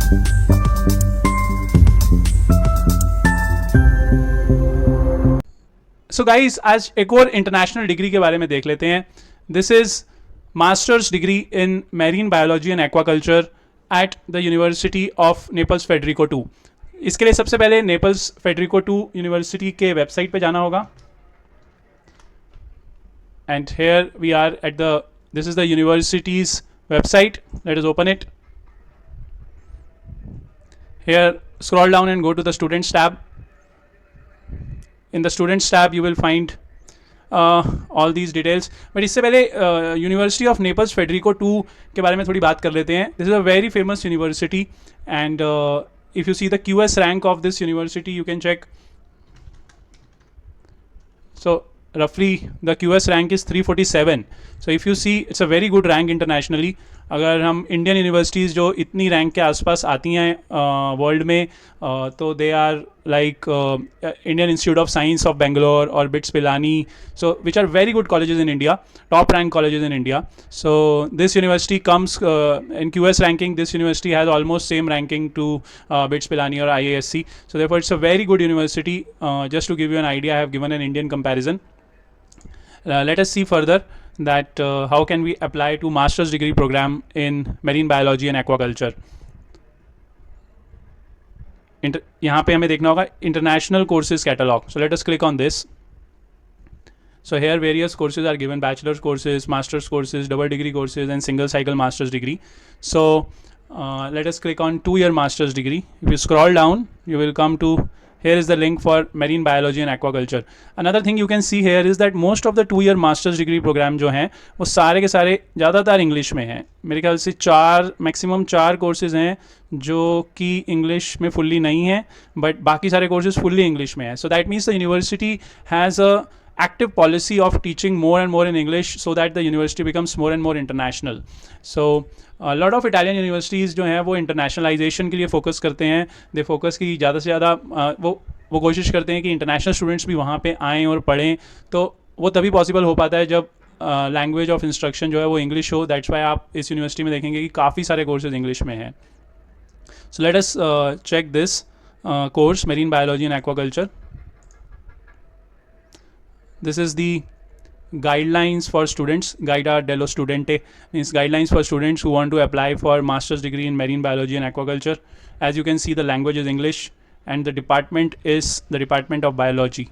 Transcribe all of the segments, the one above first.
So guys आज एक और इंटरनेशनल डिग्री के बारे में देख लेते हैं. This is master's degree in marine biology and aquaculture at the university of Naples Federico two. इसके लिए सबसे पहले नेपल्स फेडरिको टू यूनिवर्सिटी के वेबसाइट पे जाना होगा. And here we are at the this is the university's website. Let us open it. Here scroll down and go to the students tab. In the students tab you will find all these details. But इससे पहले university of Naples Federico two के बारे में थोड़ी बात कर लेते हैं. This is a very famous university and if you see the QS rank of this university you can check. So roughly the QS rank is 347. So if you see it's a very good rank internationally. अगर हम Indian universities जो इतनी rank के आसपास आती हैं world में तो they are like Indian Institute of Science of Bangalore और BITS Pilani, so which are very good colleges in India, top rank colleges in India. So this university comes in QS ranking. This university has almost same ranking to BITS Pilani और IISc. So therefore it's a very good university. Just to give you an idea, I have given an Indian comparison. Let us see further that how can we apply to master's degree program in marine biology and aquaculture. यहाँ पे हमें देखना होगा international courses catalog. So let us click on this. So here various courses are given: bachelor's courses, master's courses, double degree courses and single cycle master's degree. So let us click on 2-year master's degree. If you scroll down you will come to here is the link for marine biology and aquaculture. Another thing you can see here is that most of the 2-year master's degree program जो हैं वो सारे के सारे ज़्यादातर English में हैं. मेरे ख्याल से मैक्सिमम 4 कोर्सेज हैं जो कि इंग्लिश में फुल्ली नहीं हैं, बट बाकी सारे कोर्सेज फुल्ली इंग्लिश में हैं. So that means the university has a active policy of teaching more and more in English so that the university becomes more and more international. So a lot of Italian universities जो हैं वो internationalization के लिए focus करते हैं. They focus कि ज़्यादा से ज़्यादा वो कोशिश करते हैं कि international students भी वहाँ पे आएँ और पढ़ें. तो वो तभी possible हो पाता है जब language of instruction जो है वो English हो. That's why आप इस university में देखेंगे कि काफ़ी सारे courses English में हैं. So let us check this course, Marine Biology and Aquaculture. This is the guidelines for students. Guida dello studente means guidelines for students who want to apply for master's degree in marine biology and aquaculture. As you can see, the language is English and the department is the Department of Biology.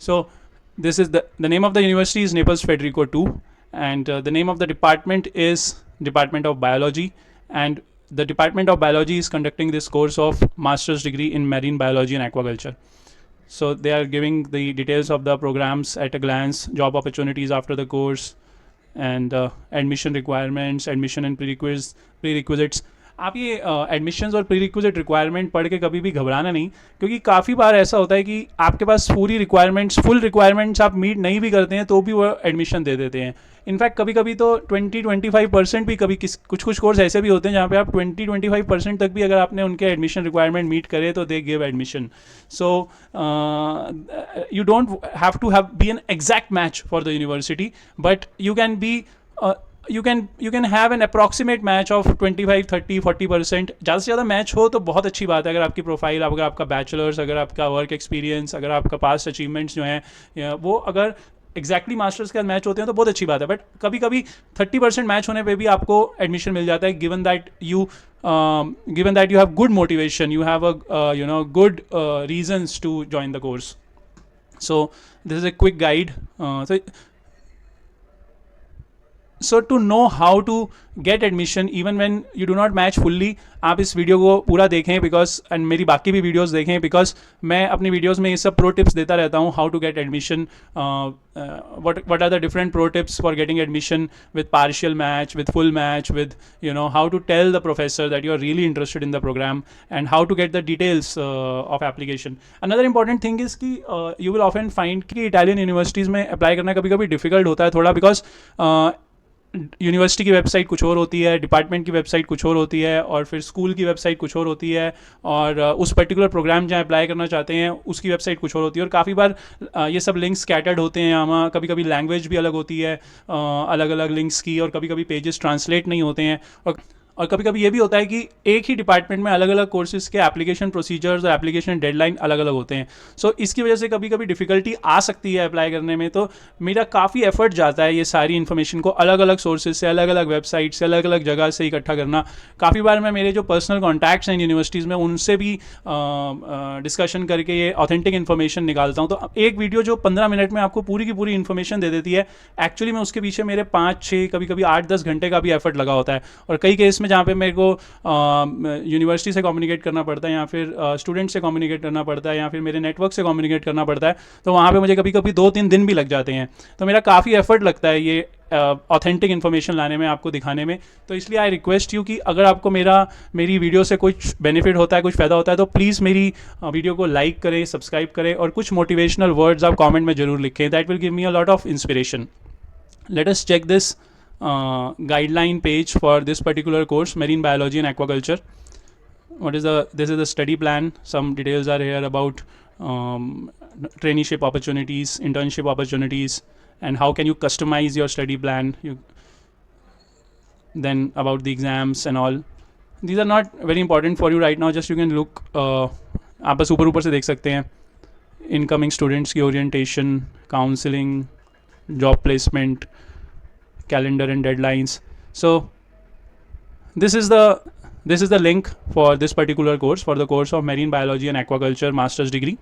So this is the name of the university is Naples Federico II, and the name of the department is Department of Biology, and the Department of Biology is conducting this course of master's degree in marine biology and aquaculture. So they are giving the details of the programs at a glance, job opportunities after the course, and admission requirements, admission and prerequisites. आप ये admissions और prerequisite requirement पढ़ के कभी भी घबराना नहीं, क्योंकि काफ़ी बार ऐसा होता है कि आपके पास पूरी रिक्वायरमेंट्स फुल रिक्वायरमेंट्स आप मीट नहीं भी करते हैं तो भी वो एडमिशन दे देते हैं. इनफैक्ट कभी कभी तो 20-25% भी कभी कुछ कोर्स ऐसे भी होते हैं जहाँ पे आप 20-25% तक भी अगर आपने उनके एडमिशन रिक्वायरमेंट मीट करे तो they give admission. So you don't have to be an exact match for the university, but you can be you can have an approximate match of 25, 30, 40%. ज़्यादा से ज़्यादा मैच हो तो बहुत अच्छी बात है. अगर आपकी प्रोफाइल, अगर आपका बैचलर्स, अगर आपका वर्क एक्सपीरियंस, अगर आपका पास्ट अचीवमेंट्स जो हैं वो अगर एग्जैक्टली मास्टर्स के साथ मैच होते हैं तो बहुत अच्छी बात है. बट कभी कभी 30% मैच होने पे भी आपको एडमिशन मिल जाता है, given that you have good motivation, you have a good reasons to join the course. So this is a quick guide. So to know how to get admission even when you do not match fully, आप इस video को पूरा देखें because and मेरी बाकी भी videos देखें, because मैं अपनी वीडियोस में ये सब प्रो टिप्स देता रहता हूँ. How to get admission, what are the different pro tips for getting admission with partial match, with full match, with how to tell the professor that you are really interested in the program, and how to get the details of application. Another important thing is कि you will often find कि Italian universities में apply करना कभी कभी difficult होता है थोड़ा, because university की वेबसाइट कुछ और होती है, डिपार्टमेंट की वेबसाइट कुछ और होती है, और फिर स्कूल की वेबसाइट कुछ और होती है, और उस पर्टिकुलर प्रोग्राम जहाँ अप्लाई करना चाहते हैं उसकी वेबसाइट कुछ और होती है. और काफ़ी बार ये सब लिंक्स स्कैटर्ड होते हैं यहाँ. कभी कभी लैंग्वेज भी अलग होती है, अलग अलग लिंक्स की, और कभी कभी पेजेस ट्रांसलेट नहीं होते हैं. और कभी कभी ये भी होता है कि एक ही डिपार्टमेंट में अलग अलग कोर्सेज के एप्लीकेशन प्रोसीजर्स और एप्लीकेशन डेडलाइन अलग अलग होते हैं. सो इसकी वजह से कभी कभी डिफिकल्टी आ सकती है अप्लाई करने में. तो मेरा काफ़ी एफर्ट जाता है ये सारी इन्फॉर्मेशन को अलग अलग सोर्सेज से, अलग अलग वेबसाइट से, अलग अलग जगह से इकट्ठा करना. काफ़ी बार मैं मेरे जो पर्सनल कॉन्टैक्ट्स हैं यूनिवर्सिटीज़ में उनसे भी डिस्कशन करके ये ऑथेंटिक इन्फॉर्मेशन निकालता हूँ. तो एक वीडियो जो 15 मिनट में आपको पूरी की पूरी इन्फॉर्मेशन दे देती है, एक्चुअली में उसके पीछे मेरे 5-6 कभी कभी 8-10 घंटे का भी एफर्ट लगा होता है. और कई केस में जहाँ पे मेरे को यूनिवर्सिटी से कम्युनिकेट करना पड़ता है, या फिर स्टूडेंट से कम्युनिकेट करना पड़ता है, या फिर मेरे नेटवर्क से कम्युनिकेट करना पड़ता है, तो वहाँ पे मुझे कभी कभी 2-3 दिन भी लग जाते हैं. तो मेरा काफ़ी एफर्ट लगता है ये ऑथेंटिक इन्फॉर्मेशन लाने में, आपको दिखाने में. तो इसलिए आई रिक्वेस्ट यू कि अगर आपको मेरी वीडियो से कुछ बेनिफिट होता है, कुछ फ़ायदा होता है, तो प्लीज़ मेरी वीडियो को लाइक करें, सब्सक्राइब करें, और कुछ मोटिवेशनल वर्ड्स आप कमेंट में ज़रूर लिखें. That will give me a lot of inspiration. Let us check this guideline page for this particular course, marine biology and aquaculture. This is the study plan. Some details are here about traineeship opportunities, internship opportunities, and how can you customize your study plan. Then about the exams and all. These are not very important for you right now. Just you can look. आप बस ऊपर से देख सकते हैं. Incoming students की orientation, counseling, job placement, calendar and deadlines. So this is the link for this particular course, for the course of marine biology and aquaculture master's degree.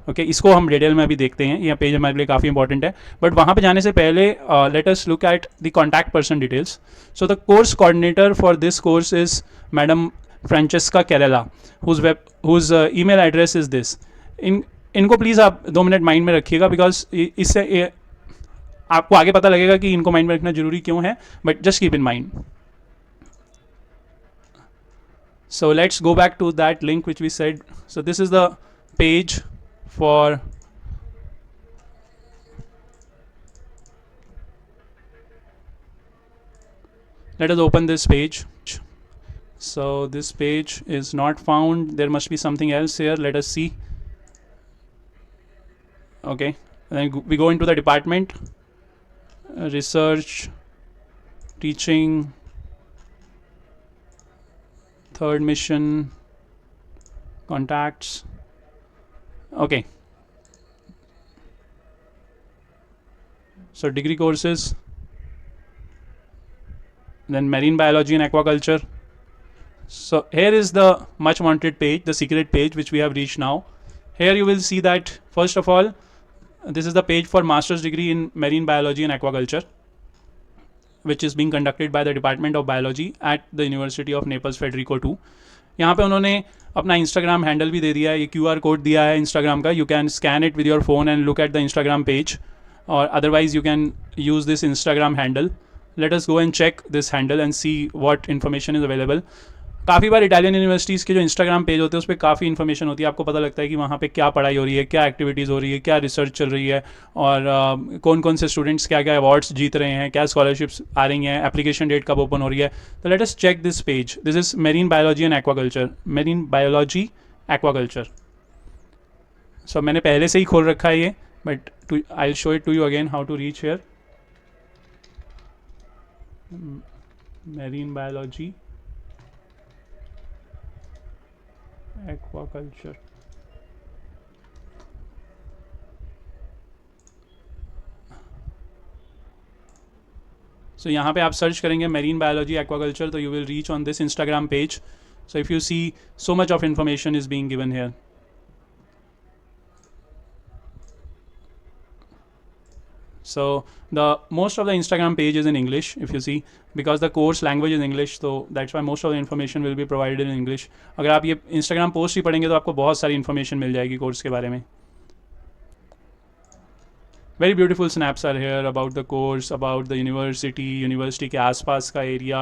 Okay, इसको हम डिटेल में अभी देखते हैं. यह पेज हमारे लिए काफ़ी इंपॉर्टेंट है. बट वहाँ पे जाने से पहले let us look at the contact person details. So the course coordinator for this course is madam Francesca Carella, whose email address is this. इनको प्लीज़ आप 2 मिनट माइंड में रखिएगा, बिकॉज इससे आपको आगे पता लगेगा कि इनको माइंड में रखना जरूरी क्यों है. But just keep in mind. So let's go back to that link which we said. So this is the page for let us open this page. So this page is not found. There must be something else here. Let us see. Okay, and then we go into the department. Research, teaching, third mission, contacts. Okay, so degree courses, then marine biology and aquaculture. So here is the much wanted page, the secret page which we have reached now. Here you will see that first of all, this is the page for master's degree in marine biology and aquaculture, which is being conducted by the Department of Biology at the University of Naples Federico II. यहाँ पे उन्होंने अपना Instagram handle भी दे दिया है, ये QR code दिया है इंस्टाग्राम का. You can scan it with your phone and look at the Instagram page, और otherwise you can use this Instagram handle. Let us go and check this handle and see what information is available. काफ़ी बार Italian universities के जो Instagram page होते हैं उस पर काफ़ी इन्फॉर्मेशन होती है. आपको पता लगता है कि वहाँ पे क्या पढ़ाई हो रही है, क्या एक्टिविटीज़ हो रही है, क्या रिसर्च चल रही है, और कौन कौन से स्टूडेंट्स क्या क्या अवार्ड्स जीत रहे हैं, क्या स्कॉलरशिप्स आ रही हैं, एप्लीकेशन डेट कब ओपन हो रही है. तो let us check this page. This is marine biology and aquaculture. Marine biology aquaculture. So मैंने पहले से ही खोल रखा है ये, but I will show it to you again how to reach here. Marine biology aquaculture. So यहाँ पे आप सर्च करेंगे मेरीन बायोलॉजी एक्वाकल्चर, तो you will reach on this Instagram page. So if you see so much of information is being given here. So the most of the Instagram page is in English, if you see, because the course language is English, so that's why most of the information will be provided in English. अगर आप ये Instagram post ही पढ़ेंगे तो आपको बहुत सारी information मिल जाएगी course के बारे में. Very beautiful snaps are here about the course, about the university के आसपास का area,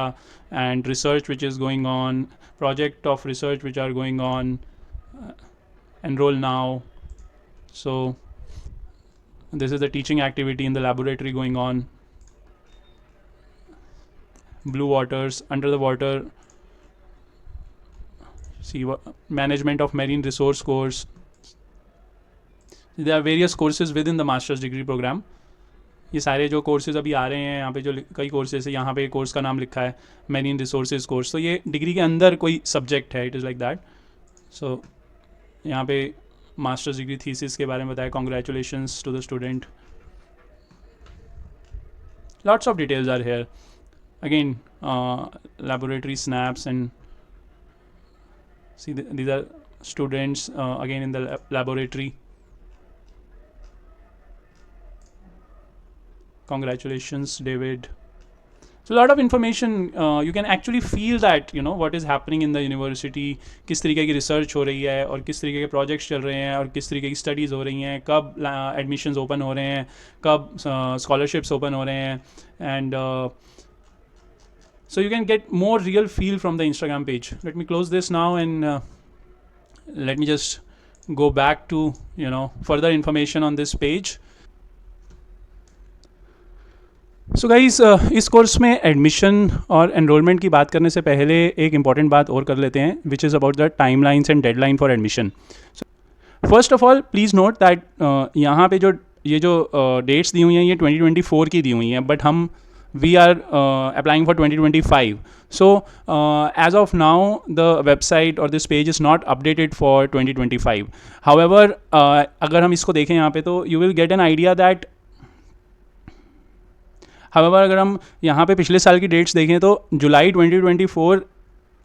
and research which is going on, project of research which are going on, enroll now. So this is the teaching activity in the laboratory going on. Blue waters, under the water. See what management of marine resource course. There are various courses within the master's degree program. ये सारे जो courses अभी आ रहे हैं यहाँ पे, जो कई कोर्सेज है, यहाँ पे कोर्स का नाम लिखा है मैरीन रिसोर्सेज कोर्स, तो ये डिग्री के अंदर कोई सब्जेक्ट है, it is like that. So यहाँ पे मास्टर्स डिग्री थीसिस के बारे में बताया. Congratulations to the student. Lots of details are here. Again, laboratory snaps, and see these are students again in the laboratory. Congratulations, David. So a lot of information. You can actually feel that what is happening in the university. किस तरीके की research हो रही है और किस तरीके के प्रोजेक्ट्स चल रहे हैं और किस तरीके की स्टडीज़ हो रही हैं, कब एडमिशन्स ओपन हो रहे हैं, कब स्कॉलरशिप्स ओपन हो रहे हैं. And so you can get more real feel from the Instagram page. Let me close this now, and let me just go back to further information on this page. So guys, इस course में admission और enrolment की बात करने से पहले एक important बात और कर लेते हैं, which is about the time lines and deadline for admission. First of all please note that यहाँ पे जो डेट्स दी हुई हैं ये 2024 की दी हुई हैं, बट हम we are applying for 2025. So as of now the website और this page is not updated for 2025. However अगर हम इसको देखें यहाँ पे, तो you will get an idea that however अगर हम यहाँ पे पिछले साल की डेट्स देखें तो July 2024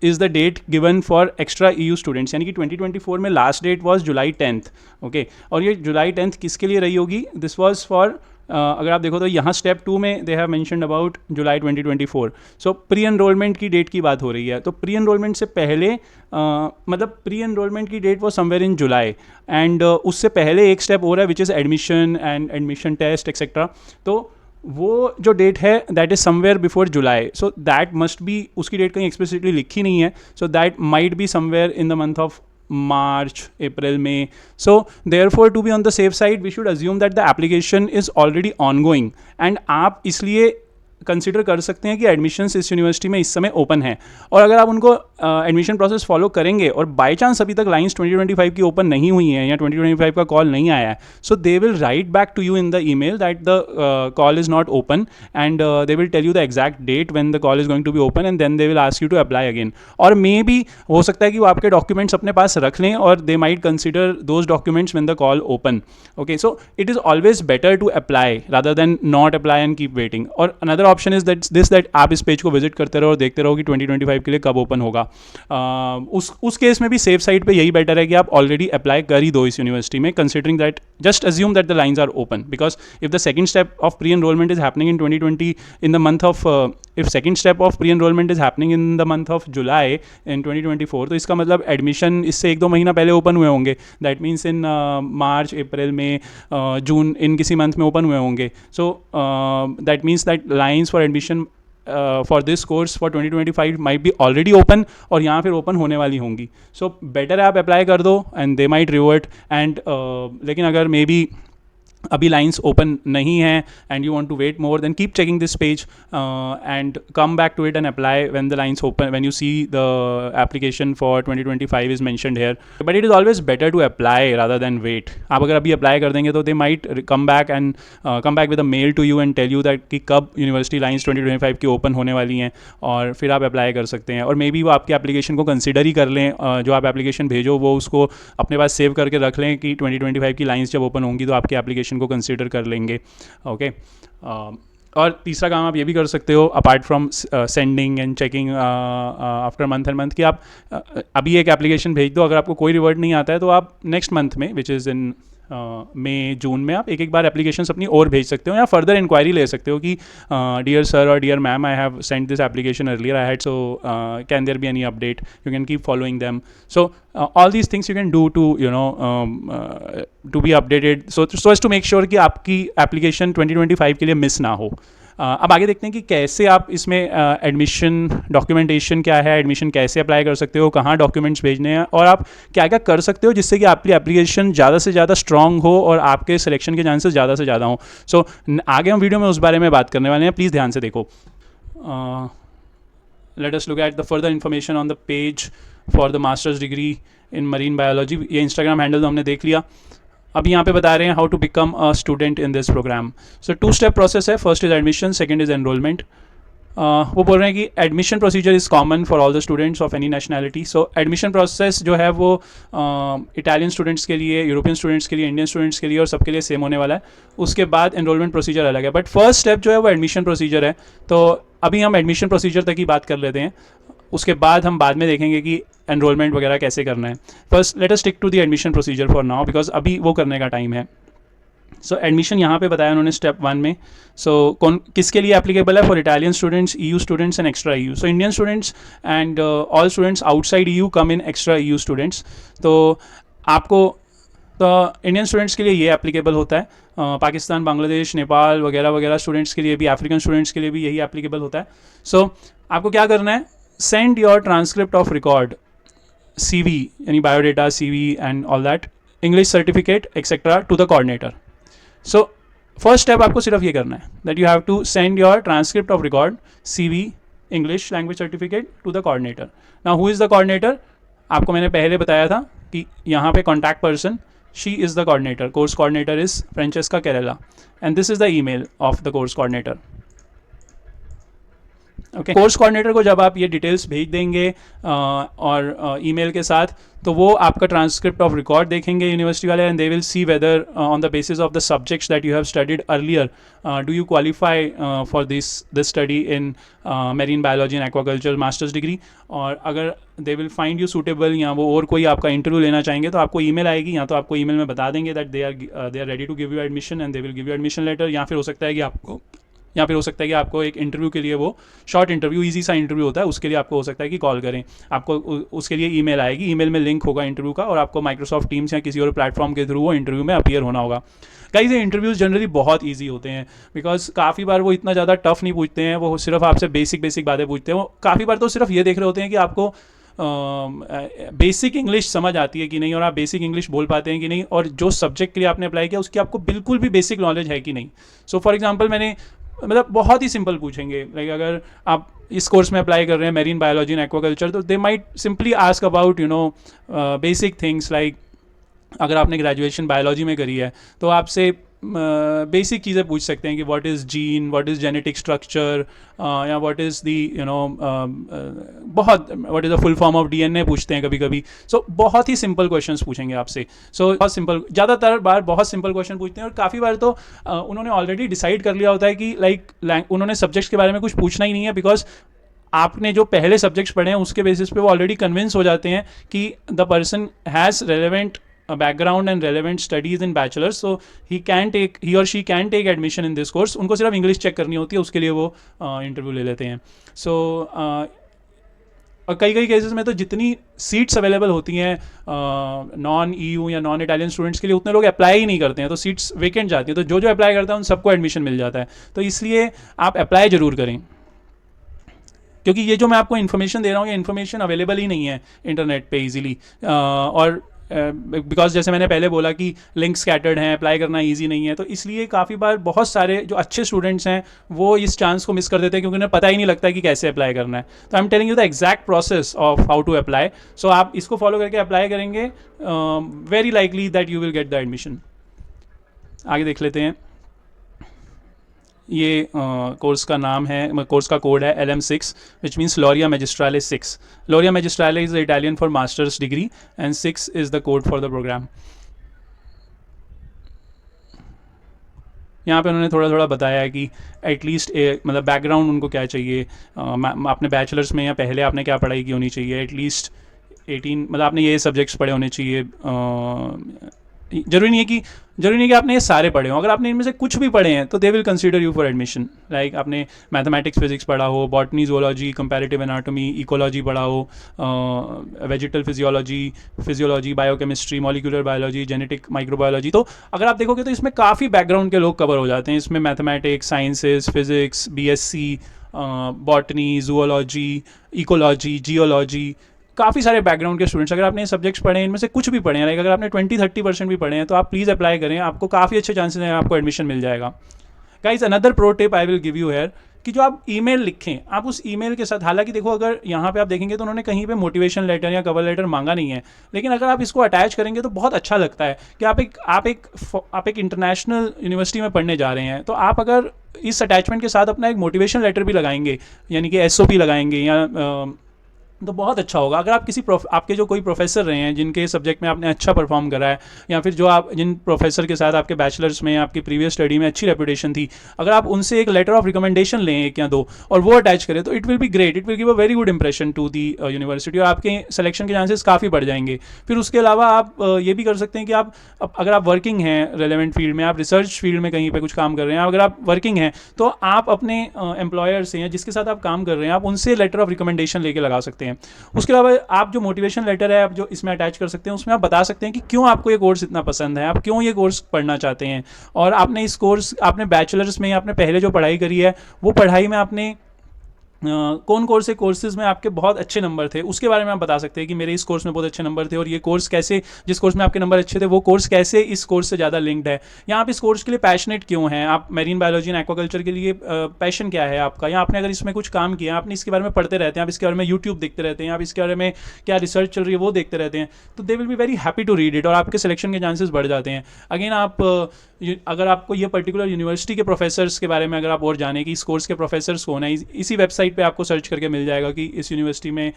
is the date given for extra EU students, यानी कि 2024 में last date was July 10th. Okay, और ये जुलाई 10th किसके लिए रही होगी? दिस वॉज फॉर अगर आप देखो तो यहाँ स्टेप 2 में they have mentioned about July 2024. So pre enrolment की डेट की बात हो रही है. तो प्री एनरोलमेंट से पहले मतलब प्री एनरोलमेंट की डेट वो समवेयर इन जुलाई, एंड उससे पहले एक स्टेप हो रहा है which is admission and admission test etcetera. तो वो जो डेट है that is somewhere before July. So that must be, उसकी डेट कहीं एक्सप्लिसिटली लिखी नहीं है. So that might be somewhere in the month of March, April, May. So therefore, to be on the safe side, we should assume that the application is already ongoing, and आप इसलिए consider कर सकते हैं कि admissions इस university में इस समय ओपन है. और अगर आप उनको एडमिशन प्रोसेस फॉलो करेंगे और बाई चांस अभी तक लाइन्स 2025 की ओपन नहीं हुई हैं या 2025 का कॉल नहीं आया है, so they will write back to you in the email that the call is not open, and they will tell you the exact date when the call is going to be open, and then they will ask you to apply again. और may be हो सकता है कि वो आपके documents अपने पास रख लें और they might consider those documents when the call open. Okay, so it is always better to apply rather than not apply and keep waiting. और अनदर ऑप्शन इज दैट आप इस पेज को विजिट करते रहो और देखते रहो कि 2025 के लिए कब ओपन होगा. उस केस में भी सेफ साइड पे यही बेटर है कि आप ऑलरेडी अप्लाई कर ही दो इस यूनिवर्सिटी में, considering that just assume that the lines are open, because if the second step of pre enrolment is happening in 2020 in the month of if second step of pre-enrollment is happening in the month of July in 2024, तो इसका मतलब admission इससे 1-2 महीना पहले open हुए होंगे. That means in मार्च, अप्रैल, मई, जून, इन किसी month में ओपन हुए होंगे. So that means that lines for admission for this course for 2025 might be already open, और यहाँ फिर ओपन होने वाली होंगी. सो बेटर है आप अप्लाई कर दो and they might revert. And लेकिन अगर मे बी अभी लाइन्स ओपन नहीं है and you want to wait more, then keep checking this page and come back to it and apply when the lines open, when you see the application for 2025 is mentioned here. But it is always better to apply rather than wait. आप अगर अभी apply कर देंगे तो they might come back with a mail to you and tell you that कि कब university lines 2025 की open होने वाली हैं, और फिर आप अप्लाई कर सकते हैं. और मे बी वो आपकी एप्लीकेशन को कंसिडर ही कर लें, जो आप एप्लीकेशन भेजो वो उसको अपने पास सेव करके रख लें कि 2025 की लाइन्स जब ओपन होंगी तो आपकी एप्लीकेशन को कंसीडर कर लेंगे. ओके, और तीसरा काम आप ये भी कर सकते हो apart from sending end checking after month and month, कि आप अभी एक एप्लीकेशन भेज दो. अगर आपको कोई रिवर्ट नहीं आता है तो आप नेक्स्ट मंथ में, विच इज़ इन मई, जून में, आप एक बार एप्लीकेशंस अपनी और भेज सकते हो, या फर्दर इंक्वायरी ले सकते हो कि डियर सर और dear ma'am, I have sent this application earlier I had, so can there be any update. You can keep following them. So all these things you can do to to be updated, so as to make sure कि आपकी application 2025 के लिए miss ना हो. अब आगे देखते हैं कि कैसे आप इसमें एडमिशन डॉक्यूमेंटेशन क्या है, एडमिशन कैसे अप्लाई कर सकते हो, कहाँ डॉक्यूमेंट्स भेजने हैं, और आप क्या क्या कर सकते हो जिससे कि आपकी एप्लीकेशन ज़्यादा से ज़्यादा स्ट्रॉन्ग हो और आपके सिलेक्शन के चांसेस ज़्यादा से ज़्यादा हों. सो आगे हम वीडियो में उस बारे में बात करने वाले हैं, प्लीज़ ध्यान से देखो. Late us look at the further information on the page for the masters degree in marine biology. ये इंस्टाग्राम हैंडल तो हमने देख लिया. अभी यहाँ पे बता रहे हैं how to become a student in this program. So 2-step process है. First is admission, second is enrolment. वो बोल रहे हैं कि admission procedure is common for all the students of any nationality. So admission process जो है वो Italian students के लिए, यूरोपियन स्टूडेंट्स के लिए, इंडियन स्टूडेंट्स के लिए और सबके लिए सेम होने वाला है. उसके बाद एनरोलमेंट प्रोसीजर अलग है, बट फर्स्ट स्टेप जो है वो एडमिशन प्रोसीजर है. तो अभी हम एडमिशन प्रोसीजर तक ही बात कर लेते हैं, उसके बाद हम बाद में देखेंगे कि एनरोलमेंट वगैरह कैसे करना है. First let us stick to the admission procedure for now, because अभी वो करने का टाइम है. सो एडमिशन यहाँ पे बताया उन्होंने स्टेप 1 में. सो कौन किसके लिए एप्लीकेबल है? For Italian students, EU students and extra EU. So Indian students and all students outside EU come in extra EU students. तो आपको तो इंडियन स्टूडेंट्स के लिए ये एप्लीकेबल होता है. पाकिस्तान, बांग्लादेश, नेपाल वगैरह वगैरह स्टूडेंट्स के लिए भी, अफ्रीकन स्टूडेंट्स के लिए भी यही एप्लीकेबल होता है. सो आपको क्या करना है? Send your transcript of record, CV यानी biodata, CV and all that, English certificate etcetera to the coordinator. So first step आपको सिर्फ ये करना है that you have to send your transcript of record, CV, English language certificate to the coordinator. Now who is the coordinator? आपको मैंने पहले बताया था कि यहाँ पे contact person, she is the coordinator. Course coordinator is Francesca कैरेला and this is the email of the course coordinator. Okay, course coordinator को जब आप ये डिटेल्स भेज देंगे और ईमेल के साथ, तो वो आपका ट्रांसक्रिप्ट ऑफ रिकॉर्ड देखेंगे यूनिवर्सिटी वाले, and they will see whether on the basis of the subjects that you have studied earlier do you qualify for this study in marine biology and aquaculture masters degree. और अगर they will find you suitable या वो और कोई आपका interview लेना चाहेंगे तो आपको ईमेल आएगी, या तो आपको ईमेल में बता देंगे that they are ready to give you admission and they will give you admission letter. या फिर हो सकता है कि आपको एक इंटरव्यू के लिए, वो शॉर्ट इंटरव्यू, इजी सा इंटरव्यू होता है, उसके लिए आपको हो सकता है कि कॉल करें. आपको उसके लिए ईमेल आएगी, ईमेल में लिंक होगा इंटरव्यू का, और आपको माइक्रोसॉफ्ट टीम्स या किसी और प्लेटफॉर्म के थ्रू वो इंटरव्यू में अपीयर होना होगा. कई से इंटरव्यूज़ जनरली बहुत ईजी होते हैं, बिकॉज काफ़ी बार वो इतना ज़्यादा टफ नहीं पूछते हैं, वो सिर्फ आपसे बेसिक बातें पूछते हैं. वो काफ़ी बार तो सिर्फ ये देख रहे होते हैं कि आपको बेसिक इंग्लिश समझ आती है कि नहीं, और आप बेसिक इंग्लिश बोल पाते हैं कि नहीं, और जो सब्जेक्ट के लिए आपने अप्लाई किया उसकी आपको बिल्कुल भी बेसिक नॉलेज है कि नहीं. सो फॉर एग्जांपल मैंने मतलब बहुत ही सिंपल पूछेंगे, लाइक अगर आप इस कोर्स में अप्लाई कर रहे हैं मेरीन बायोलॉजी एंड एक्वाकल्चर, तो they might simply ask about basic things, like अगर आपने ग्रेजुएशन बायोलॉजी में करी है तो आपसे बेसिक चीज़ें पूछ सकते हैं कि what is gene, what is genetic structure, या व्हाट इज़ दी बहुत what is the full form of DNA पूछते हैं कभी कभी. सो बहुत ही सिंपल क्वेश्चंस पूछेंगे आपसे. सो बहुत सिंपल, ज़्यादातर बार बहुत सिंपल क्वेश्चन पूछते हैं, और काफ़ी बार तो उन्होंने ऑलरेडी डिसाइड कर लिया होता है कि लाइक उन्होंने सब्जेक्ट्स के बारे में कुछ पूछना ही नहीं है, बिकॉज आपने जो पहले सब्जेक्ट्स पढ़े हैं उसके बेसिस पे वो ऑलरेडी कन्विंस हो जाते हैं कि the person has relevant background and relevant studies in bachelor's, so he or she can take admission in this course. उनको सिर्फ इंग्लिश चेक करनी होती है, उसके लिए वो इंटरव्यू ले लेते हैं. सो और कई केसेस में तो जितनी सीट्स अवेलेबल होती हैं नॉन EU या नॉन इटालियन स्टूडेंट्स के लिए, उतने लोग अप्लाई ही नहीं करते हैं, तो सीट्स वेकेंट जाती हैं. तो जो अप्लाई करता है उन सबको एडमिशन मिल जाता है. तो इसलिए आप अप्लाई ज़रूर करें, क्योंकि ये जो मैं आपको इन्फॉर्मेशन दे रहा हूँ, ये इन्फॉर्मेशन अवेलेबल ही नहीं है इंटरनेट पे इजीली. और बिकॉज जैसे मैंने पहले बोला कि लिंक स्कैटर्ड हैं, अप्लाई करना ईजी नहीं है, तो इसलिए काफ़ी बार बहुत सारे जो अच्छे स्टूडेंट्स हैं वो इस चांस को मिस कर देते हैं, क्योंकि उन्हें पता ही नहीं लगता कि कैसे अप्लाई करना है. तो I am telling you the exact process of how to apply. So आप इसको फॉलो करके अप्लाई करेंगे, very likely that you will get the admission. आगे देख लेते हैं. ये कोर्स का नाम है, कोर्स का कोड है LM6, which means Laurea Magistrale 6. Laurea Magistrale is the Italian for master's degree and 6 is the code for the program. यहाँ पे उन्होंने थोड़ा बताया है कि एटलीस्ट मतलब बैकग्राउंड उनको क्या चाहिए, आपने बैचलर्स में या पहले आपने क्या पढ़ाई की होनी चाहिए, एटलीस्ट 18 मतलब आपने ये सब्जेक्ट्स पढ़े होने चाहिए. जरूरी नहीं है कि आपने ये सारे पढ़े हो. अगर आपने इनमें से कुछ भी पढ़े हैं तो they will consider you for admission. Like आपने मैथमेटिक्स, फिजिक्स पढ़ा हो, botany, zoology, comparative anatomy, ecology पढ़ा हो, vegetal physiology, biochemistry, molecular biology, genetic microbiology, तो अगर आप देखोगे तो इसमें काफ़ी बैकग्राउंड के लोग कवर हो जाते हैं. इसमें mathematics, sciences, physics, BSc, botany, zoology, ecology, geology, काफ़ी सारे बैकग्राउंड के स्टूडेंट्स. अगर आपने ये सब्जेक्ट्स पढ़े हैं, इनमें से कुछ भी पढ़े हैं, लाइक अगर आपने 20-30% भी पढ़े हैं, तो आप प्लीज़ अप्लाई करें. आपको काफ़ी अच्छे चांसेस हैं, आपको एडमिशन मिल जाएगा. Guys, another pro tip I will give you here कि जो आप ईमेल लिखें, आप उस ईमेल के साथ, हालांकि देखो अगर यहाँ पे आप देखेंगे तो उन्होंने कहीं पे मोटिवेशन लेटर या कवर लेटर मांगा नहीं है, लेकिन अगर आप इसको अटैच करेंगे तो बहुत अच्छा लगता है कि आप एक इंटरनेशनल यूनिवर्सिटी में पढ़ने जा रहे हैं, तो आप अगर इस अटैचमेंट के साथ अपना एक मोटिवेशन लेटर भी लगाएंगे, यानी कि एसओपी लगाएंगे या तो बहुत अच्छा होगा। अगर आप आपके जो कोई प्रोफेसर रहे हैं जिनके सब्जेक्ट में आपने अच्छा परफॉर्म करा है, या फिर जो आप जिन प्रोफेसर के साथ आपके बैचलर्स में, आपकी प्रीवियस स्टडी में अच्छी रेपुटेशन थी, अगर आप उनसे एक लेटर ऑफ रिकमेंडेशन लें, एक या दो, और वो अटैच करें, तो it will be great, it will give a very good impression to the university, और आपके सिलेक्शन के चांसेस काफ़ी बढ़ जाएंगे। फिर उसके अलावा आप ये भी कर सकते हैं कि आप अगर आप वर्किंग हैं रेलेवेंट फील्ड में, आप रिसर्च फील्ड में कहीं पर कुछ काम कर रहे हैं, अगर आप वर्किंग हैं तो आप अपने एम्प्लॉयर से या जिसके साथ आप काम कर रहे हैं, आप उनसे लेटर ऑफ रिकमेंडेशन लेके लगा सकते हैं। उसके अलावा आप जो मोटिवेशन लेटर है आप जो इसमें अटैच कर सकते हैं, उसमें आप बता सकते हैं कि क्यों आपको ये कोर्स इतना पसंद है, आप क्यों ये कोर्स पढ़ना चाहते हैं, और आपने बैचलर्स में, आपने पहले जो पढ़ाई करी है वो पढ़ाई में आपने कौन कौन से कोर्सेज में आपके बहुत अच्छे नंबर थे, उसके बारे में आप बता सकते हैं कि मेरे इस कोर्स में बहुत अच्छे नंबर थे, और ये कोर्स कैसे, जिस कोर्स में आपके नंबर अच्छे थे वो कोर्स कैसे इस कोर्स से ज़्यादा लिंक्ड है, या आप इस कोर्स के लिए पैशनेट क्यों हैं, आप मेरीन बायोलॉजी एंड एक्वाकल्चर के लिए पैशन क्या है आपका, या आपने अगर इसमें कुछ काम किया, आपने इसके बारे में पढ़ते रहते हैं, आप इसके बारे में यूट्यूब देखते रहते हैं, आप इसके बारे में क्या रिसर्च चल रही है वो देखते रहते हैं, तो they will be very happy to read it, और आपके सिलेक्शन के चांसेस बढ़ जाते हैं। अगेन अगर आपको ये पर्टिकुलर यूनिवर्सिटी के प्रोफेसर्स के बारे में अगर आप और जाने कि इस कोर्स के प्रोफेसर्स कौन है, इसी वेबसाइट पे आपको सर्च करके मिल जाएगा कि इस यूनिवर्सिटी में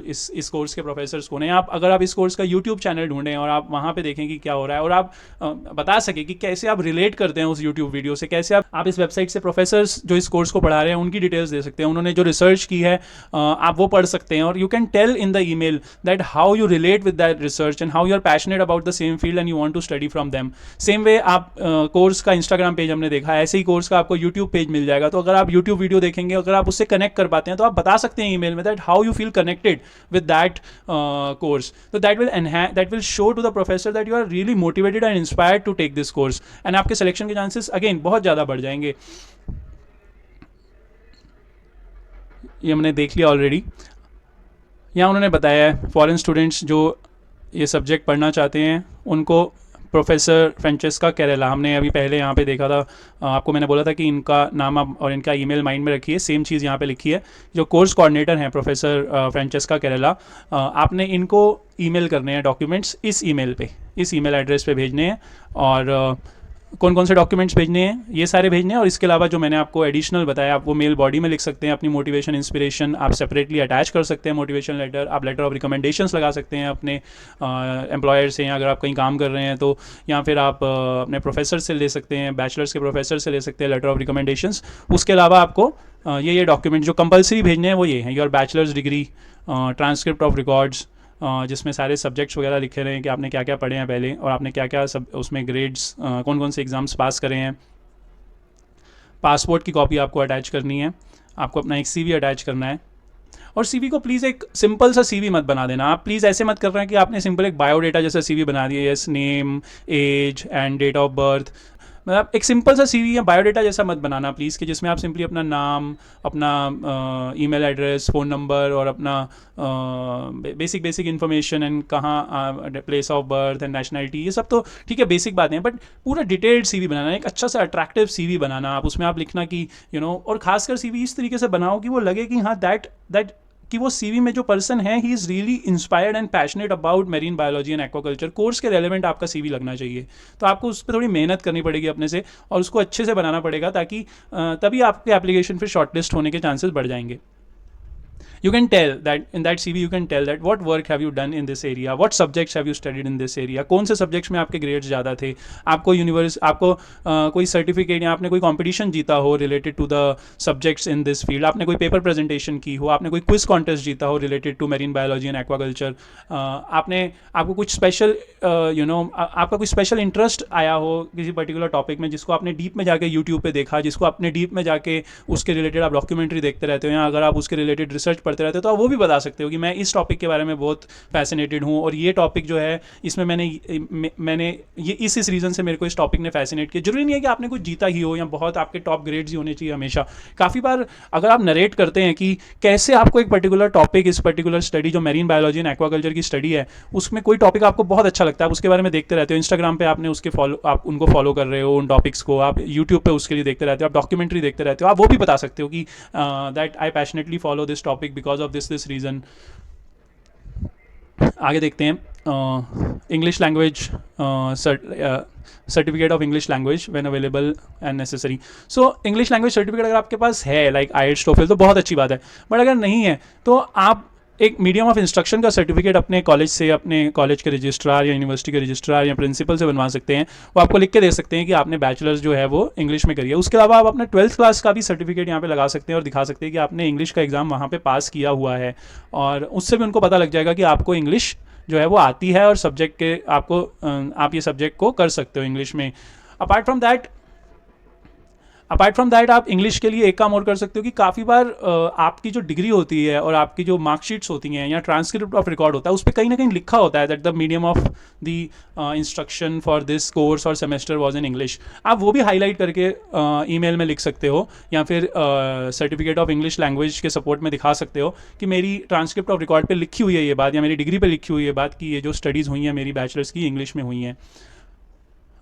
इस कोर्स के प्रोफेसर्स कौन है। अगर आप इस कोर्स का यूट्यूब चैनल ढूंढें और आप वहाँ पे देखें कि क्या हो रहा है, और आप बता सकें कि कैसे आप रिलेट करते हैं उस यूट्यूब वीडियो से, कैसे आप इस वेबसाइट से प्रोफेसर्स जो इस कोर्स को पढ़ा रहे हैं उनकी डिटेल्स दे सकते हैं, उन्होंने जो रिसर्च की है आप वो पढ़ सकते हैं, और you can tell in the email that how you relate with that research and how you are passionate about the same field and you want to study from them. Same way आप course का Instagram page हमने देखा, ऐसे ही course का आपको YouTube page मिल जाएगा, तो अगर आप यूट्यूब वीडियो देखेंगे, अगर आप उससे कनेक्ट कर पाते हैं, तो आप बता सकते हैं ईमेल में that how you feel connected with that course, तो that will show to the professor that you are really motivated and inspired to take this course, and आपके सिलेक्शन के चांसेस अगेन बहुत ज़्यादा बढ़ जाएंगे। ये हमने देख लिया ऑलरेडी। यहाँ उन्होंने बताया है फॉरेन स्टूडेंट्स जो ये सब्जेक्ट पढ़ना चाहते हैं उनको प्रोफेसर फ्रेंचेस्का कैरेला, हमने अभी पहले यहाँ पे देखा था, आपको मैंने बोला था कि इनका नाम आप और इनका ईमेल माइंड में रखिए, सेम चीज़ यहाँ पे लिखी है। जो कोर्स कोऑर्डिनेटर हैं प्रोफेसर फ्रेंचेस्का कैरेला, आपने इनको ईमेल करने हैं डॉक्यूमेंट्स, इस ईमेल एड्रेस पे भेजने हैं, और कौन कौन से डॉक्यूमेंट्स भेजने हैं ये सारे भेजने हैं, और इसके अलावा जो मैंने आपको एडिशनल बताया आप वो मेल बॉडी में लिख सकते हैं, अपनी मोटिवेशन इंस्पिरेशन आप सेपरेटली अटैच कर सकते हैं, मोटिवेशन लेटर, आप लेटर ऑफ रिकमेंडेशंस लगा सकते हैं अपने एम्प्लॉयर से, या अगर आप कहीं काम कर रहे हैं तो, या फिर आप अपने प्रोफेसर से ले सकते हैं, बैचलर्स के प्रोफेसर से ले सकते हैं लेटर ऑफ रिकमेंडेशंस। उसके अलावा आपको ये डॉक्यूमेंट जो कंपलसरी भेजने हैं वो ये हैं, your bachelors degree, transcript of records जिसमें सारे सब्जेक्ट्स वगैरह लिखे रहे हैं कि आपने क्या क्या पढ़े हैं पहले, और आपने क्या क्या सब उसमें ग्रेड्स, कौन कौन से एग्ज़ाम्स पास करे हैं। पासपोर्ट की कॉपी आपको अटैच करनी है, आपको अपना एक CV अटैच करना है, और CV को प्लीज़ एक सिंपल सा CV मत बना देना, आप प्लीज़ ऐसे मत कर रहे हैं कि आपने सिंपल एक बायोडेटा जैसा CV बना दिया, yes name age and date of birth, मतलब एक सिंपल सा CV या बायोडेटा जैसा मत बनाना प्लीज़, कि जिसमें आप सिंपली अपना नाम, अपना ईमेल एड्रेस, फ़ोन नंबर, और अपना बेसिक इन्फॉर्मेशन एंड कहाँ place of birth and nationality, ये सब तो ठीक है बेसिक बातें हैं, बट पूरा डिटेल्ड CV बनाना, एक अच्छा सा अट्रैक्टिव CV बनाना, आप उसमें आप लिखना कि और खासकर CV इस तरीके से बनाओ कि वो लगे कि हाँ दैट कि वो CV में जो पर्सन है he is really inspired and passionate about marine biology and aquaculture, course के रेलेवेंट आपका CV लगना चाहिए। तो आपको उस पर थोड़ी मेहनत करनी पड़ेगी अपने से, और उसको अच्छे से बनाना पड़ेगा, ताकि तभी आपके एप्लीकेशन फिर शॉर्टलिस्ट होने के चांसेस बढ़ जाएंगे। You can tell that in that CV you can tell that what work have you done in this area, what subjects have you studied in this area, कौन से subjects में आपके grades ज़्यादा थे, आपको कोई सर्टिफिकेट या आपने कोई कंपटीशन जीता हो related to the subjects in this field, आपने कोई पेपर प्रेजेंटेशन की हो, आपने कोई क्विज कॉन्टेस्ट जीता हो related to marine biology and aquaculture, आपको कुछ स्पेशल आपका कोई स्पेशल इंटरेस्ट आया हो किसी पर्टिकुलर टॉपिक में, जिसको आपने डीप में जाके यूट्यूब पे देखा, जिसको आपने डीप में जाके उसके रिलेटेड आप डॉक्यूमेंट्री देखते रहते हो, या अगर आप उसके रिलेटेड रिसर्च पढ़ते रहते हो तो आप वो भी बता सकते हो कि मैं इस टॉपिक के बारे में बहुत फैसिनेटेड हूँ और ये टॉपिक जो है इसमें मैंने ये इस रीज़न से मेरे को इस टॉपिक ने फैसिनेट किया। जरूरी नहीं है कि आपने कुछ जीता ही हो या बहुत आपके टॉप ग्रेड्स ही होने चाहिए हमेशा। काफ़ी बार अगर आप नरेट करते हैं कि कैसे आपको एक पर्टिकुलर टॉपिक, इस पर्टिकुलर स्टडी जो मेरीन बायोलॉजी एंड एक्वाकल्चर की स्टडी है, उसमें कोई टॉपिक आपको बहुत अच्छा लगता है, आप उसके बारे में देखते रहते हो, इंस्टाग्राम पे आपने उसके आप उनको फॉलो कर रहे हो उन टॉपिक्स को, आप यूट्यूब पे उसके लिए देखते रहते हो, आप डॉक्यूमेंट्री देखते रहते हो, आप वो भी बता सकते हो कि that I passionately follow this topic because of this reason. आगे देखते हैं English language certificate of English language when available and necessary. So English language certificate अगर आपके पास है लाइक आईएलटीएस टोफल तो बहुत अच्छी बात है, बट अगर नहीं है तो आप एक मीडियम ऑफ इंस्ट्रक्शन का सर्टिफिकेट अपने कॉलेज से, अपने कॉलेज के रजिस्ट्रार या यूनिवर्सिटी के रजिस्ट्रार या प्रिंसिपल से बनवा सकते हैं। वो आपको लिख के दे सकते हैं कि आपने बैचलर्स जो है वो इंग्लिश में करी है। उसके अलावा आप अपने 12th क्लास का भी सर्टिफिकेट यहाँ पे लगा सकते हैं और दिखा सकते हैं कि आपने इंग्लिश का एग्ज़ाम वहाँ पे पास किया हुआ है, और उससे भी उनको पता लग जाएगा कि आपको इंग्लिश जो है वो आती है और सब्जेक्ट के आपको आप ये सब्जेक्ट को कर सकते हो इंग्लिश में। अपार्ट फ्रॉम दैट आप इंग्लिश के लिए एक काम और कर सकते हो कि काफ़ी बार आपकी जो डिग्री होती है और आपकी जो मार्कशीट्स होती हैं या ट्रांसक्रिप्ट ऑफ रिकॉर्ड होता है उस पर कहीं ना कहीं लिखा होता है that the medium of the instruction for this course और सेमेस्टर वाज इन इंग्लिश। आप वो भी हाईलाइट करके ईमेल में लिख सकते हो या फिर सर्टिफिकेट ऑफ इंग्लिश लैंग्वेज के सपोर्ट में दिखा सकते हो कि मेरी ट्रांसक्रिप्ट ऑफ रिकॉर्ड पे लिखी हुई है ये बात, या मेरी डिग्री पे लिखी हुई है बात कि ये जो स्टडीज़ हुई हैं मेरी बैचलर्स की इंग्लिश में हुई हैं।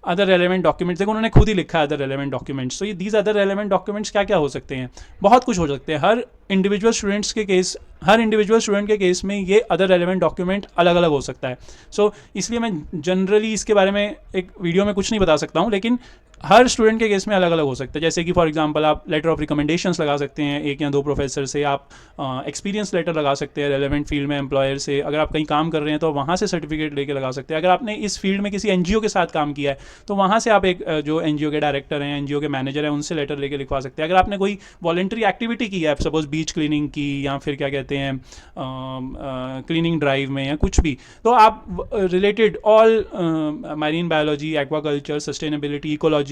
अदर रेलेवेंट डॉक्यूमेंट्स, देखो उन्होंने खुद ही लिखा है अदर रेलेवेंट डॉक्यूमेंट्स। तो ये दीज अदर रेलेवेंट डॉक्यूमेंट्स क्या क्या हो सकते हैं, बहुत कुछ हो सकते हैं। हर इंडिविजुअल स्टूडेंट के केस में ये अदर रेलेवेंट डॉक्यूमेंट अलग अलग हो सकता है। सो इसलिए मैं जनरली इसके बारे में एक वीडियो में कुछ नहीं बता सकता हूँ, लेकिन हर स्टूडेंट के केस में अलग अलग हो सकता है। जैसे कि फॉर एग्जांपल आप लेटर ऑफ रिकमेंडेशंस लगा सकते हैं एक या दो प्रोफेसर से, आप एक्सपीरियंस लेटर लगा सकते हैं रेलेवेंट फील्ड में एम्प्लॉयर से, अगर आप कहीं काम कर रहे हैं तो वहाँ से सर्टिफिकेट लेके लगा सकते हैं। अगर आपने इस फील्ड में किसी एनजीओ के साथ काम किया है तो वहाँ से आप एक जो एनजीओ के डायरेक्टर हैं, एनजीओ के मैनेजर हैं, उनसे लेटर लेके लिखवा सकते हैं। अगर आपने कोई वॉलंटरी एक्टिविटी की है, सपोज बीच क्लीनिंग की या फिर क्या कहते हैं क्लीनिंग ड्राइव में या कुछ भी, तो आप related all marine biology, aquaculture, sustainability, ecology,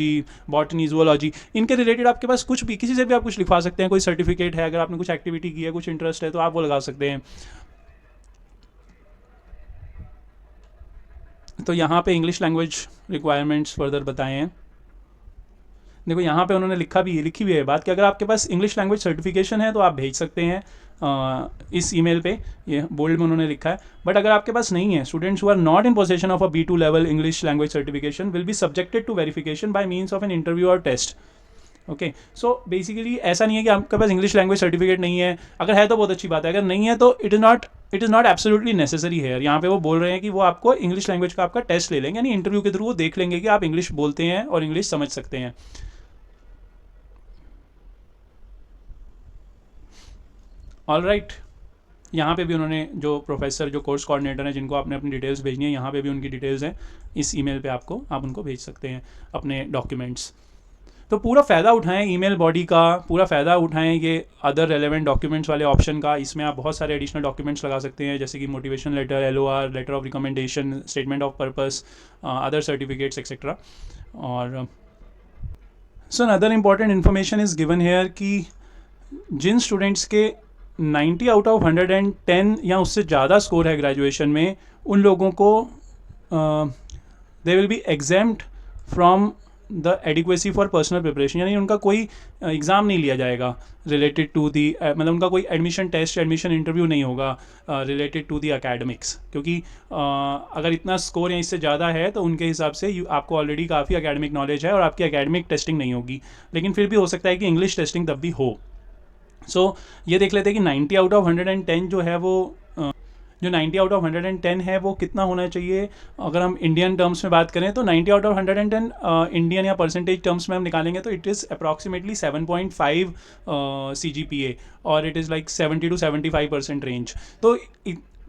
botany, zoology, इनके रिलेटेड आपके पास कुछ भी, किसी से भी आप कुछ लिखवा सकते हैं। कोई सर्टिफिकेट है, अगर आपने कुछ एक्टिविटी की है, कुछ इंटरेस्ट है तो आप वो लगा सकते हैं। तो यहाँ पे इंग्लिश लैंग्वेज रिक्वायरमेंट्स फर्दर बताए हैं। देखो यहाँ पे उन्होंने लिखी हुई है बात कि अगर आपके पास इंग्लिश लैंग्वेज सर्टिफिकेशन है तो आप भेज सकते हैं इस ईमेल पे, ये बोल्ड में उन्होंने लिखा है। बट अगर आपके पास नहीं है, students who are not in possession of a B2 level English language certification will be subjected to verification by means of an interview और टेस्ट। ओके, सो बेसिकली ऐसा नहीं है कि आपके पास इंग्लिश लैंग्वेज सर्टिफिकेट नहीं है, अगर है तो बहुत अच्छी बात है, अगर नहीं है तो it is not absolutely necessary है। यहाँ पे वो बोल रहे हैं कि वो आपको इंग्लिश लैंग्वेज का आपका टेस्ट ले लेंगे, यानी इंटरव्यू के थ्रू वो देख लेंगे कि आप इंग्लिश बोलते हैं और इंग्लिश समझ सकते हैं। ऑल राइट, यहाँ पे भी उन्होंने जो प्रोफेसर, जो कोर्स कोऑर्डिनेटर हैं, जिनको आपने अपनी डिटेल्स भेजनी है, यहाँ पे भी उनकी डिटेल्स हैं इस ईमेल पे, आप उनको भेज सकते हैं अपने डॉक्यूमेंट्स। तो पूरा फ़ायदा उठाएं ईमेल बॉडी का, पूरा फ़ायदा उठाएं ये अदर रेलेवेंट डॉक्यूमेंट्स वाले ऑप्शन का। इसमें आप बहुत सारे एडिशनल डॉक्यूमेंट्स लगा सकते हैं जैसे कि motivation letter, LOR, letter of recommendation, statement of purpose, other certificates etcetera. और so another important information is given here कि जिन स्टूडेंट्स के 90 आउट ऑफ 110 या उससे ज़्यादा स्कोर है ग्रेजुएशन में, उन लोगों को दे will be exempt from the adequacy for personal preparation, यानी उनका कोई एग्ज़ाम नहीं लिया जाएगा रिलेटेड टू दी, मतलब उनका कोई एडमिशन टेस्ट, एडमिशन इंटरव्यू नहीं होगा रिलेटेड टू दी एकेडमिक्स, क्योंकि अगर इतना स्कोर या इससे ज़्यादा है तो उनके हिसाब से आपको ऑलरेडी काफ़ी एकेडमिक नॉलेज है और आपकी एकेडमिक टेस्टिंग नहीं होगी। लेकिन फिर भी हो सकता है कि इंग्लिश टेस्टिंग तब भी हो। सो ये देख लेते हैं कि 90 आउट ऑफ 110 जो है वो जो 90 आउट ऑफ 110 है वो कितना होना चाहिए। अगर हम इंडियन टर्म्स में बात करें तो 90 आउट ऑफ 110 इंडियन या परसेंटेज टर्म्स में हम निकालेंगे तो इट इज़ अप्रॉक्सीमेटली 7.5 CGPA, और it is like 70 to 75% range. तो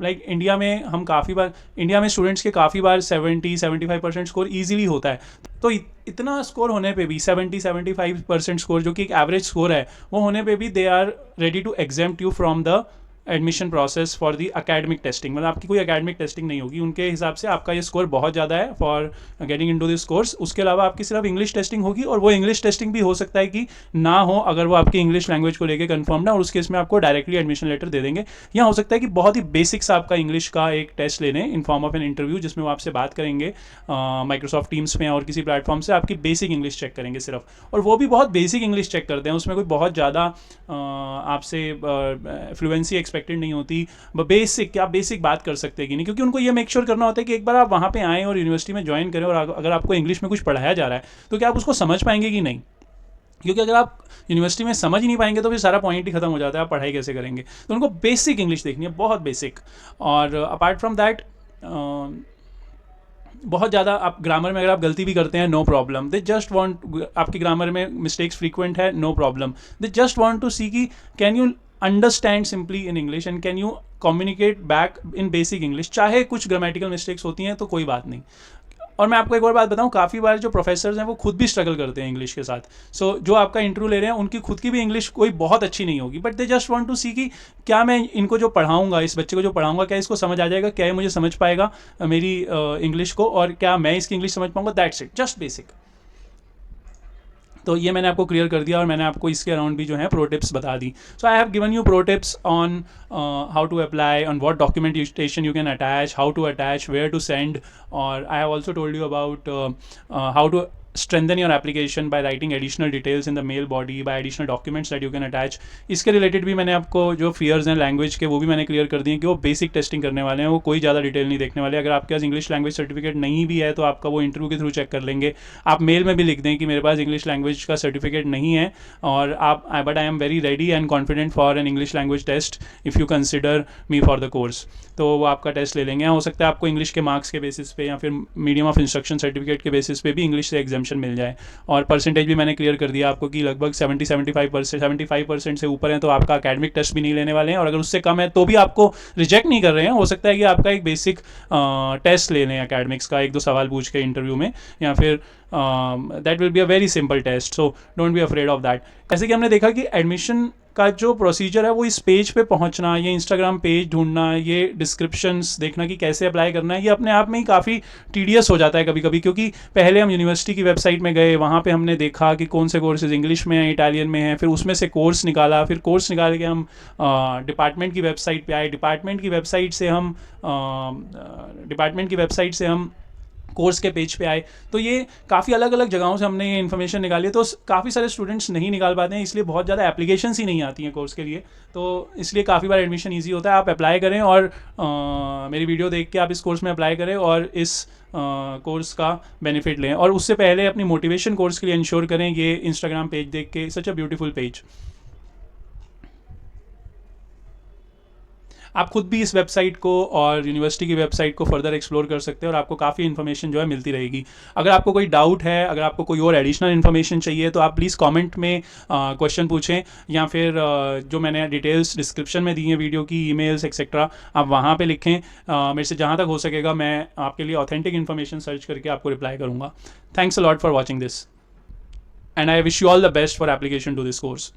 लाइक इंडिया में स्टूडेंट्स के काफ़ी बार 70-75% स्कोर ईजिली होता है। तो इतना स्कोर होने पे भी 70-75% स्कोर जो कि एक एवरेज स्कोर है, वो होने पे भी they are ready to exempt you from the admission process for the academic testing, मतलब आपकी कोई अकेडमिक टेस्टिंग नहीं होगी, उनके हिसाब से आपका ये स्कोर बहुत ज़्यादा है for getting into this course. उसके अलावा आपकी सिर्फ इंग्लिश टेस्टिंग होगी, और वो इंग्लिश टेस्टिंग भी हो सकता है कि ना हो, अगर वो आपकी इंग्लिश लैंग्वेज को लेकर कंफर्म ना, और उस केस में आपको डायरेक्टली एडमिशन लेटर दे देंगे। या हो सकता है कि बहुत ही बेसिक्स आपका इंग्लिश का एक टेस्ट लेने in form of an interview, जिसमें वो आपसे बात करेंगे माइक्रोसॉफ्ट टीम्स में और किसी प्लेटफॉर्म से, आपकी बेसिक इंग्लिश चेक करेंगे सिर्फ, और वो भी बहुत बेसिक इंग्लिश चेक करते हैं, उसमें कोई बहुत ज़्यादा आपसे फ्लुएंसी एक्सपेक्टेड नहीं होती, बेसिक क्या बेसिक बात कर सकते हैं कि नहीं, क्योंकि उनको ये मेक श्योर करना होता है कि एक बार आप वहाँ पे आएँ और यूनिवर्सिटी में ज्वाइन करें, और अगर आपको इंग्लिश में कुछ पढ़ाया जा रहा है तो क्या आप उसको समझ पाएंगे कि नहीं, क्योंकि अगर आप यूनिवर्सिटी में समझ ही नहीं पाएंगे तो फिर सारा पॉइंट ही खत्म हो जाता है, आप पढ़ाई कैसे करेंगे। तो उनको बेसिक इंग्लिश देखनी है, बहुत बेसिक। और अपार्ट फ्रॉम दैट बहुत ज़्यादा आप ग्रामर में अगर आप गलती भी करते हैं, no problem, they just want, आपकी ग्रामर में मिस्टेक्स फ्रीक्वेंट है, no problem, they just want to see कि can you understand simply in English and can you communicate back in basic English. चाहे कुछ ग्रामेटिकल मिस्टेक्स होती हैं तो कोई बात नहीं। और मैं आपको एक और बात बताऊं, काफ़ी बार जो प्रोफेसर्स हैं वो खुद भी स्ट्रगल करते हैं इंग्लिश के साथ। सो जो आपका इंटरव्यू ले रहे हैं उनकी खुद की भी इंग्लिश कोई बहुत अच्छी नहीं होगी, but they just want to see कि क्या मैं इनको जो पढ़ाऊंगा, इस बच्चे को जो पढ़ाऊंगा, क्या इसको समझ आ जाएगा, क्या ये मुझे समझ पाएगा मेरी इंग्लिश को, और क्या मैं इसकी इंग्लिश समझ पाऊंगा, दैट्स इट, जस्ट बेसिक। तो ये मैंने आपको क्लियर कर दिया, और मैंने आपको इसके अराउंड भी जो है प्रो टिप्स बता दी। So I have given you pro tips on how to apply, on what documentation you can attach, how to attach, where to send, और I have also told you about how to strengthen your application by writing additional details in the mail body, by additional documents that you can attach। इसके related भी मैंने आपको जो fears हैं language के, वो भी मैंने क्लियर कर दिए कि वो बेसिक टेस्टिंग करने वाले हैं, वो कोई ज़्यादा डिटेल नहीं देखने वाले। अगर आपके पास इंग्लिश लैंग्वेज सर्टिफिकेट नहीं भी है तो आपका वो इंटरव्यू के थ्रू चेक कर लेंगे। आप मेल में भी लिख दें कि मेरे पास इंग्लिश लैंग्वेज का सर्टिफिकेट नहीं है, और आप but I am very ready and confident for an English language test if you consider me for the course. तो वो आपका टेस्ट ले लेंगे। हो सकता है आपको इंग्लिश के मार्क्स के बेसिस पे या फिर मीडियम ऑफ इंस्ट्रक्शन सर्टिफिकेट के बेसिस पे भी इंग्लिश से एग्जाम्शन मिल जाए। और परसेंटेज भी मैंने क्लियर कर दिया आपको कि लगभग 75% से ऊपर है तो आपका अकेडमिक टेस्ट भी नहीं लेने वाले हैं, और अगर उससे कम है तो भी आपको रिजेक्ट नहीं कर रहे हैं। हो सकता है कि आपका एक बेसिक टेस्ट ले लें अकेडमिक्स का, एक दो सवाल पूछ के इंटरव्यू में, या फिर that will be a very simple test, so don't be afraid of that. जैसे कि हमने देखा कि एडमिशन का जो प्रोसीजर है वो इस पेज पे पहुंचना, ये इंस्टाग्राम पेज ढूंढना, ये डिस्क्रिप्शंस देखना कि कैसे अप्लाई करना है, ये अपने आप में ही काफ़ी टीडियस हो जाता है कभी कभी, क्योंकि पहले हम यूनिवर्सिटी की वेबसाइट में गए, वहाँ पे हमने देखा कि कौन से कोर्सेज इंग्लिश में हैं, इटालियन में हैं, फिर उसमें से कोर्स निकाला, फिर कोर्स निकाल के हम डिपार्टमेंट की वेबसाइट पे आए, डिपार्टमेंट की वेबसाइट से हम कोर्स के पेज पे आए। तो ये काफ़ी अलग अलग जगहों से हमने ये इन्फॉर्मेशन निकाली है। तो काफ़ी सारे स्टूडेंट्स नहीं निकाल पाते हैं, इसलिए बहुत ज़्यादा एप्लीकेशंस ही नहीं आती हैं कोर्स के लिए, तो इसलिए काफ़ी बार एडमिशन ईजी होता है। आप अप्लाई करें और मेरी वीडियो देख के आप इस कोर्स में अप्लाई करें और इस कोर्स का बेनिफिट लें। और उससे पहले अपनी मोटिवेशन कोर्स के लिए इंश्योर करें ये इंस्टाग्राम पेज देख के, सच अ ब्यूटीफुल पेज। आप खुद भी इस वेबसाइट को और यूनिवर्सिटी की वेबसाइट को फर्दर एक्सप्लोर कर सकते हैं और आपको काफ़ी इन्फॉर्मेशन जो है मिलती रहेगी। अगर आपको कोई डाउट है, अगर आपको कोई और एडिशनल इन्फॉर्मेशन चाहिए तो आप प्लीज़ कमेंट में क्वेश्चन पूछें, या फिर जो मैंने डिटेल्स डिस्क्रिप्शन में दी हैं वीडियो की, ईमेल्स एक्सेट्रा, आप वहाँ पे लिखें। मेरे से जहाँ तक हो सकेगा मैं आपके लिए ऑथेंटिक इन्फॉर्मेशन सर्च करके आपको रिप्लाई करूँगा। Thanks a lot for watching this and I wish you all the best for application to this course.